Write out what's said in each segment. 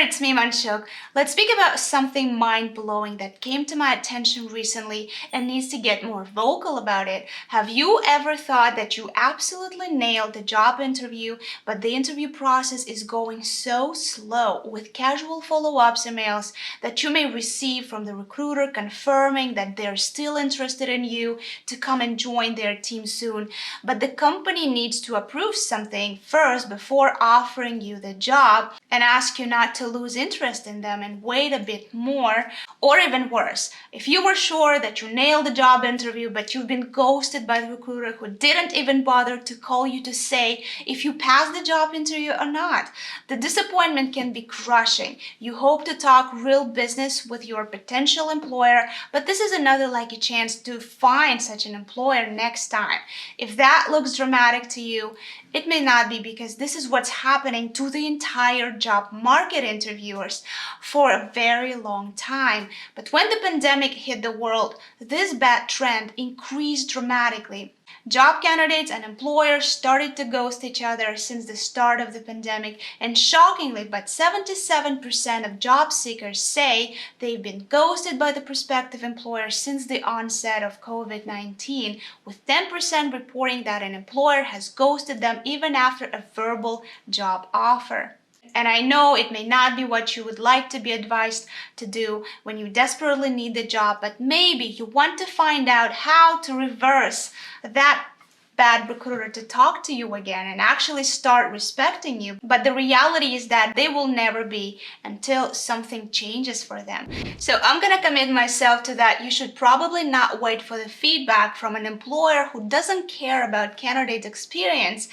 it's me, Manshuk. Let's speak about something mind-blowing that came to my attention recently and needs to get more vocal about it. Have you ever thought that you absolutely nailed the job interview, but the interview process is going so slow with casual follow-ups emails that you may receive from the recruiter confirming that they're still interested in you to come and join their team soon, but the company needs to approve something first before offering you the job and ask you not to lose interest in them and wait a bit more? Or even worse, if you were sure that you nailed the job interview but you've been ghosted by the recruiter who didn't even bother to call you to say if you passed the job interview or not. The disappointment can be crushing. You hope to talk real business with your potential employer, but this is another lucky chance to find such an employer next time. If that looks dramatic to you, it may not be, because this is what's happening to the entire job market interviewers for a very long time. But when the pandemic hit the world, this bad trend increased dramatically. Job candidates and employers started to ghost each other since the start of the pandemic, and shockingly, but 77% of job seekers say they've been ghosted by the prospective employer since the onset of COVID-19, with 10% reporting that an employer has ghosted them even after a verbal job offer. And I know it may not be what you would like to be advised to do when you desperately need the job, but maybe you want to find out how to reverse that bad recruiter to talk to you again and actually start respecting you. But the reality is that they will never be until something changes for them. So I'm gonna commit myself to that. You should probably not wait for the feedback from an employer who doesn't care about candidate experience,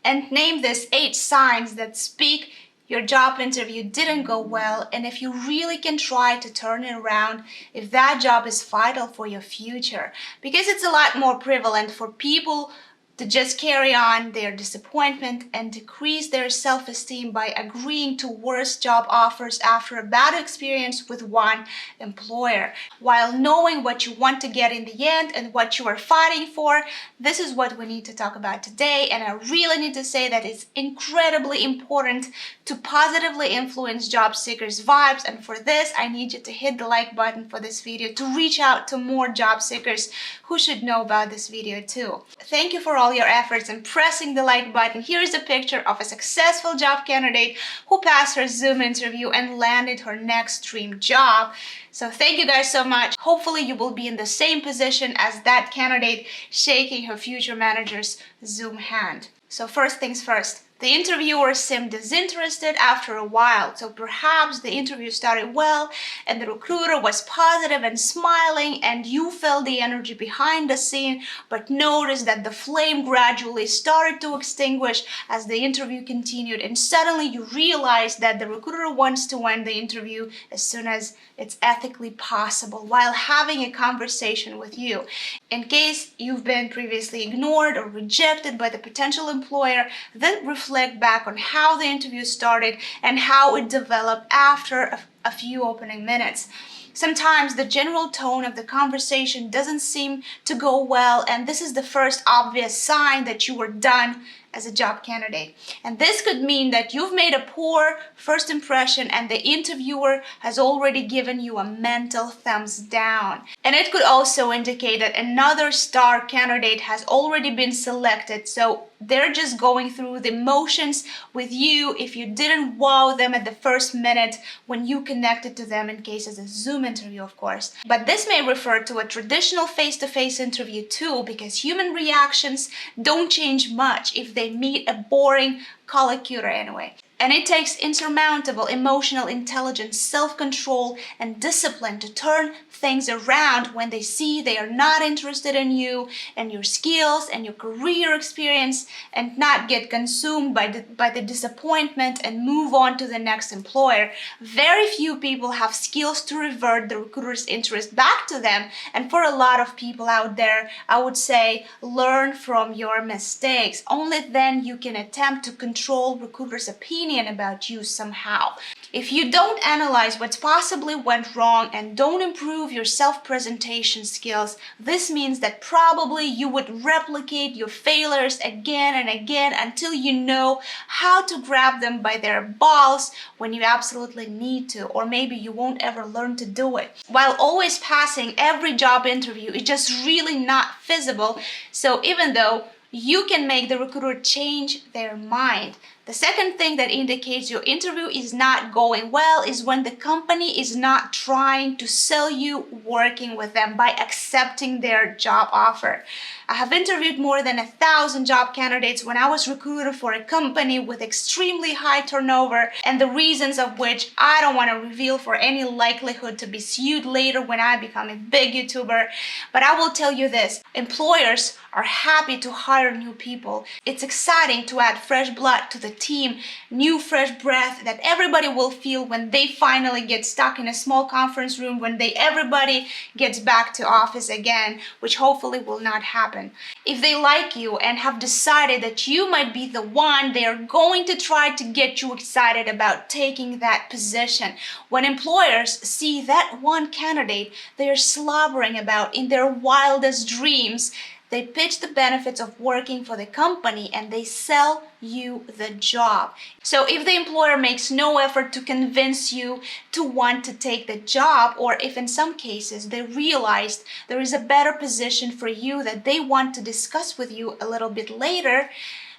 and name these 8 signs that speak your job interview didn't go well, and if you really can try to turn it around, if that job is vital for your future. Because it's a lot more prevalent for people to just carry on their disappointment and decrease their self-esteem by agreeing to worse job offers after a bad experience with one employer. While knowing what you want to get in the end and what you are fighting for, this is what we need to talk about today. And I really need to say that it's incredibly important to positively influence job seekers' vibes. And for this, I need you to hit the like button for this video to reach out to more job seekers who should know about this video too. Thank you for all your efforts in pressing the like button. Here's a picture of a successful job candidate who passed her Zoom interview and landed her next dream job. So thank you guys so much. Hopefully you will be in the same position as that candidate shaking her future manager's Zoom hand. So first things first. The interviewer seemed disinterested after a while, so perhaps the interview started well and the recruiter was positive and smiling and you felt the energy behind the scene, but noticed that the flame gradually started to extinguish as the interview continued, and suddenly you realized that the recruiter wants to end the interview as soon as it's ethically possible while having a conversation with you. In case you've been previously ignored or rejected by the potential employer, then reflect back on how the interview started and how it developed after a few opening minutes. Sometimes the general tone of the conversation doesn't seem to go well, and this is the first obvious sign that you were done as a job candidate. And this could mean that you've made a poor first impression and the interviewer has already given you a mental thumbs down. And it could also indicate that another star candidate has already been selected, so they're just going through the motions with you if you didn't wow them at the first minute when you connected to them, in case it's a Zoom interview, of course. But this may refer to a traditional face-to-face interview too, because human reactions don't change much if they meet a boring collocutor anyway. And it takes insurmountable emotional intelligence, self-control, and discipline to turn things around when they see they are not interested in you and your skills and your career experience, and not get consumed by the disappointment and move on to the next employer. Very few people have skills to revert the recruiter's interest back to them, and for a lot of people out there, I would say learn from your mistakes. Only then you can attempt to control recruiters' opinion opinion about you somehow. If you don't analyze what possibly went wrong and don't improve your self-presentation skills, this means that probably you would replicate your failures again and again until you know how to grab them by their balls when you absolutely need to, or maybe you won't ever learn to do it. While always passing every job interview is just really not feasible, so even though you can make the recruiter change their mind. The second thing that indicates your interview is not going well is when the company is not trying to sell you working with them by accepting their job offer. I have interviewed more than 1,000 job candidates when I was recruited for a company with extremely high turnover, and the reasons of which I don't want to reveal for any likelihood to be sued later when I become a big YouTuber. But I will tell you this, employers are happy to hire new people. It's exciting to add fresh blood to the team, new fresh breath that everybody will feel when they finally get stuck in a small conference room, when everybody gets back to office again, which hopefully will not happen. If they like you and have decided that you might be the one, they are going to try to get you excited about taking that position. When employers see that one candidate they are slobbering about in their wildest dreams, they pitch the benefits of working for the company and they sell you the job. So if the employer makes no effort to convince you to want to take the job, or if in some cases they realized there is a better position for you that they want to discuss with you a little bit later,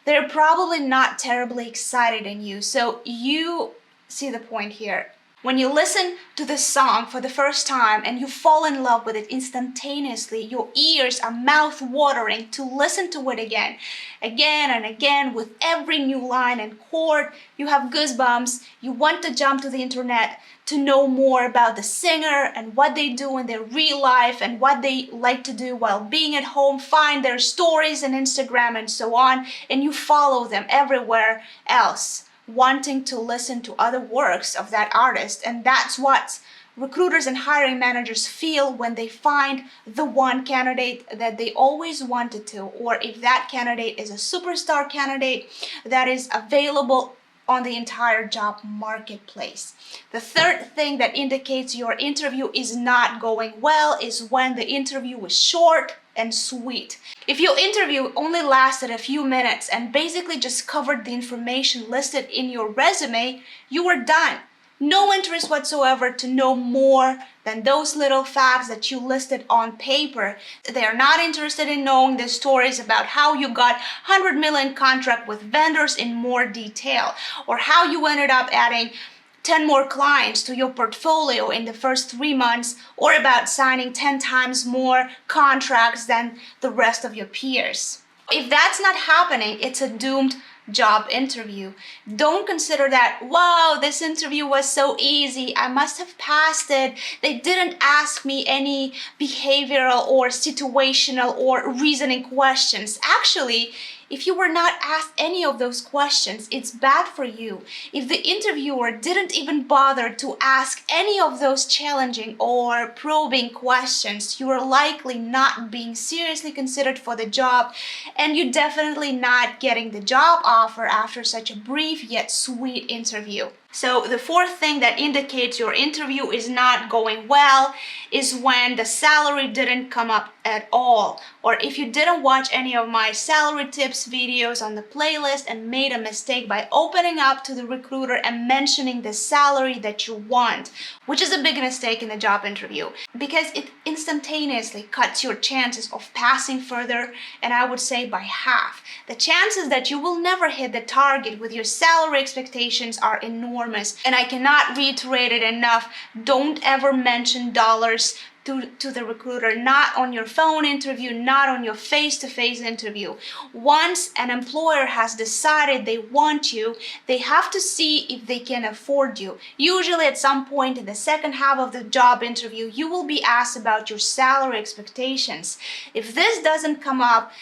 they're probably not terribly excited in you. So you see the point here. When you listen to the song for the first time and you fall in love with it instantaneously, your ears are mouth-watering to listen to it again and again. With every new line and chord, you have goosebumps. You want to jump to the internet to know more about the singer and what they do in their real life and what they like to do while being at home, find their stories on Instagram and so on, and you follow them everywhere else, wanting to listen to other works of that artist. And that's what recruiters and hiring managers feel when they find the one candidate that they always wanted to, or if that candidate is a superstar candidate that is available on the entire job marketplace. The third thing that indicates your interview is not going well is when the interview is short and sweet. If your interview only lasted a few minutes and basically just covered the information listed in your resume, you were done. No interest whatsoever to know more than those little facts that you listed on paper. They are not interested in knowing the stories about how you got 100 million contract with vendors in more detail, or how you ended up adding 10 more clients to your portfolio in the first 3 months, or about signing 10 times more contracts than the rest of your peers. If that's not happening, it's a doomed job interview. Don't consider that, wow, this interview was so easy, I must have passed it. They didn't ask me any behavioral or situational or reasoning questions. Actually, if you were not asked any of those questions, it's bad for you. If the interviewer didn't even bother to ask any of those challenging or probing questions, you are likely not being seriously considered for the job, and you're definitely not getting the job offer after such a brief yet sweet interview. So the fourth thing that indicates your interview is not going well is when the salary didn't come up at all, or if you didn't watch any of my salary tips videos on the playlist and made a mistake by opening up to the recruiter and mentioning the salary that you want, which is a big mistake in the job interview because it instantaneously cuts your chances of passing further, and I would say by half. The chances that you will never hit the target with your salary expectations are enormous, and I cannot reiterate it enough. Don't ever mention dollars to the recruiter, not on your phone interview, not on your face-to-face interview. Once an employer has decided they want you, they have to see if they can afford you. Usually at some point in the second half of the job interview, you will be asked about your salary expectations. If this doesn't come up,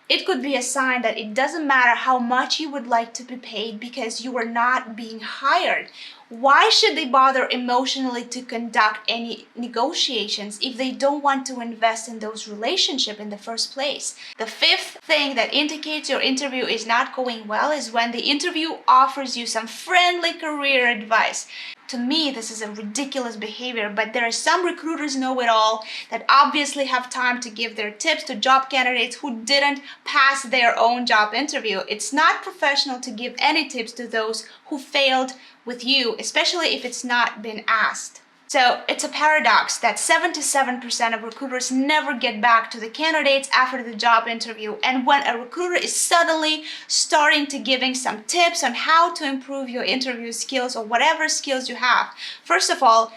it could be a sign that it doesn't matter how much you would like to be paid because you are not being hired. Why should they bother emotionally to conduct any negotiations if they don't want to invest in those relationships in the first place? The fifth thing that indicates your interview is not going well is when the interview offers you some friendly career advice. To me, this is a ridiculous behavior, but there are some recruiters know-it-all that obviously have time to give their tips to job candidates who didn't pass their own job interview. It's not professional to give any tips to those who failed with you, especially if it's not been asked. So it's a paradox that 77% of recruiters never get back to the candidates after the job interview. And when a recruiter is suddenly starting to giving some tips on how to improve your interview skills or whatever skills you have, first of all,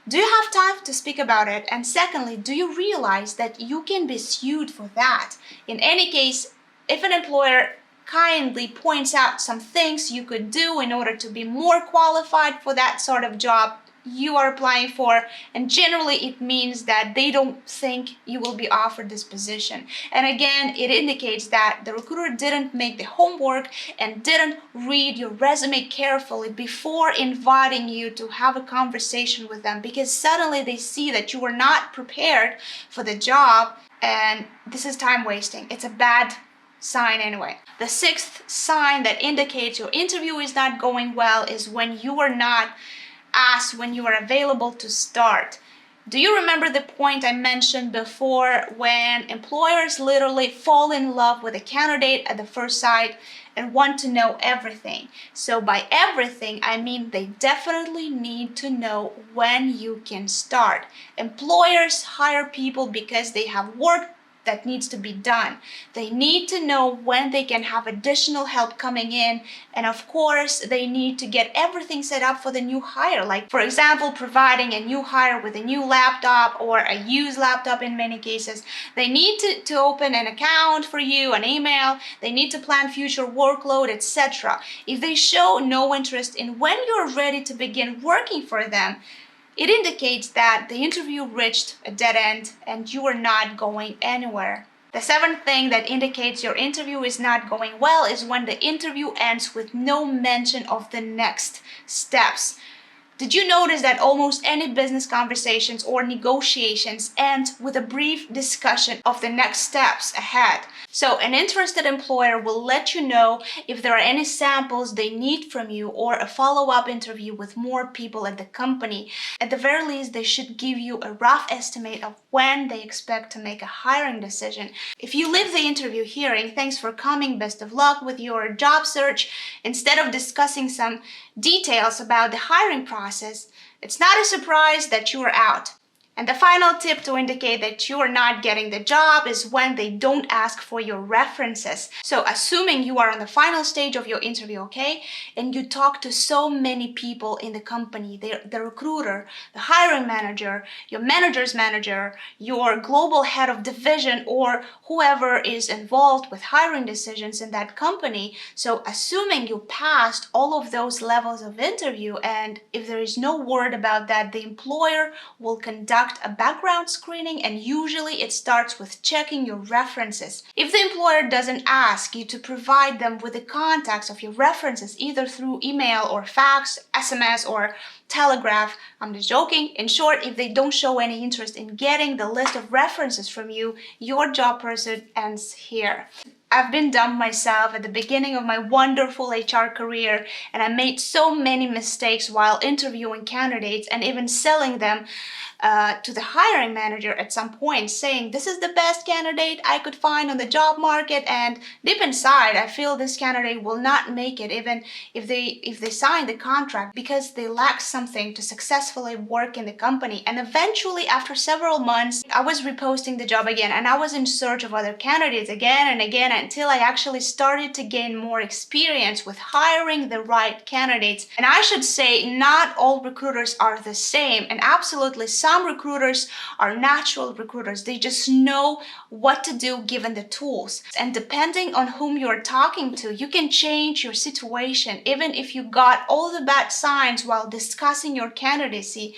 do you have time to speak about it? And secondly, do you realize that you can be sued for that? In any case, if an employer kindly points out some things you could do in order to be more qualified for that sort of job you are applying for, and generally it means that they don't think you will be offered this position. And again, it indicates that the recruiter didn't make the homework and didn't read your resume carefully before inviting you to have a conversation with them, because suddenly they see that you were not prepared for the job, and this is time wasting. It's a bad sign anyway. The sixth sign that indicates your interview is not going well is when you are not asked when you are available to start. Do you remember the point I mentioned before when employers literally fall in love with a candidate at the first sight and want to know everything? So by everything, I mean they definitely need to know when you can start. Employers hire people because they have work that needs to be done. They need to know when they can have additional help coming in, and of course they need to get everything set up for the new hire, like for example providing a new hire with a new laptop or a used laptop in many cases. They need to open an account for you, an email, they need to plan future workload, etc. If they show no interest in when you're ready to begin working for them, it indicates that the interview reached a dead end and you are not going anywhere. The seventh thing that indicates your interview is not going well is when the interview ends with no mention of the next steps. Did you notice that almost any business conversations or negotiations end with a brief discussion of the next steps ahead? So an interested employer will let you know if there are any samples they need from you or a follow-up interview with more people at the company. At the very least, they should give you a rough estimate of when they expect to make a hiring decision. If you leave the interview hearing, "Thanks for coming, best of luck with your job search," instead of discussing some details about the hiring process, it's not a surprise that you are out. And the final tip to indicate that you are not getting the job is when they don't ask for your references. So assuming you are on the final stage of your interview, okay, and you talk to so many people in the company, the recruiter, the hiring manager, your manager's manager, your global head of division, or whoever is involved with hiring decisions in that company. So assuming you passed all of those levels of interview, and if there is no word about that, the employer will conduct a background screening, and usually it starts with checking your references. If the employer doesn't ask you to provide them with the contacts of your references, either through email or fax, SMS, or telegraph, I'm just joking. In short, if they don't show any interest in getting the list of references from you, your job pursuit ends here. I've been dumped myself at the beginning of my wonderful HR career, and I made so many mistakes while interviewing candidates and even selling them to the hiring manager at some point, saying this is the best candidate I could find on the job market, and deep inside I feel this candidate will not make it even if they sign the contract, because they lack something to successfully work in the company. And eventually, after several months, I was reposting the job again, and I was in search of other candidates again and again until I actually started to gain more experience with hiring the right candidates. And I should say, not all recruiters are the same, and absolutely some recruiters are natural recruiters. They just know what to do given the tools. And depending on whom you're talking to, you can change your situation, even if you got all the bad signs while discussing your candidacy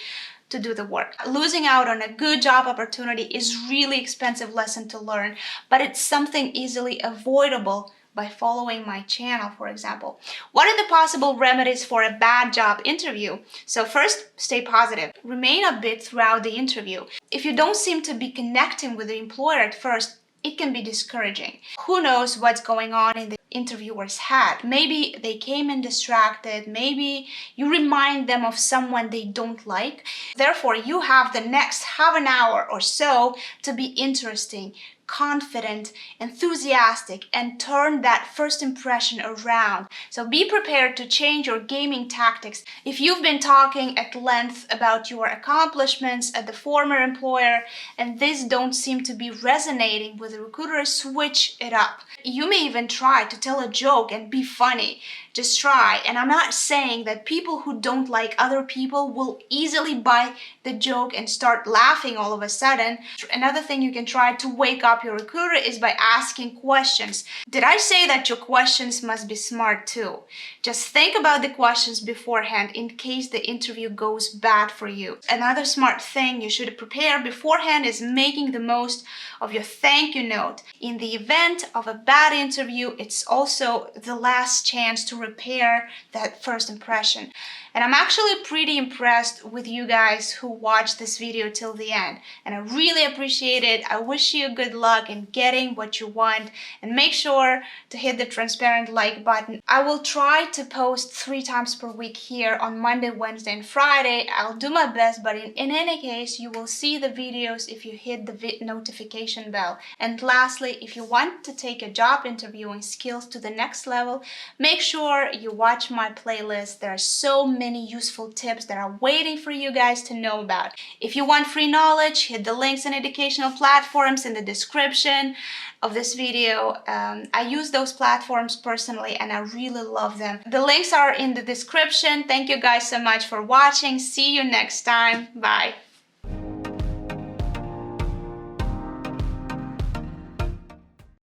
to do the work. Losing out on a good job opportunity is really expensive lesson to learn, but it's something easily avoidable by following my channel, for example. What are the possible remedies for a bad job interview? So first, stay positive. Remain upbeat throughout the interview. If you don't seem to be connecting with the employer at first, it can be discouraging. Who knows what's going on in the interviewer's head? Maybe they came in distracted. Maybe you remind them of someone they don't like. Therefore, you have the next half an hour or so to be interesting, confident, enthusiastic, and turn that first impression around. So be prepared to change your gaming tactics. If you've been talking at length about your accomplishments at the former employer and these don't seem to be resonating with the recruiter, switch it up. You may even try to tell a joke and be funny. Just try. And I'm not saying that people who don't like other people will easily buy the joke and start laughing all of a sudden. Another thing you can try to wake up your recruiter is by asking questions. Did I say that your questions must be smart too? Just think about the questions beforehand in case the interview goes bad for you. Another smart thing you should prepare beforehand is making the most of your thank you note. In the event of a bad interview, it's also the last chance to repair that first impression. And I'm actually pretty impressed with you guys who watched this video till the end. And I really appreciate it. I wish you good luck in getting what you want. And make sure to hit the transparent like button. I will try to post 3 times per week here on Monday, Wednesday, and Friday. I'll do my best, but in any case, you will see the videos if you hit the notification bell. And lastly, if you want to take a job interviewing skills to the next level, make sure you watch my playlist. There are so many useful tips that are waiting for you guys to know about. If you want free knowledge, hit the links and educational platforms in the description of this video. I use those platforms personally and I really love them. The links are in the description. Thank you guys so much for watching. See you next time. Bye.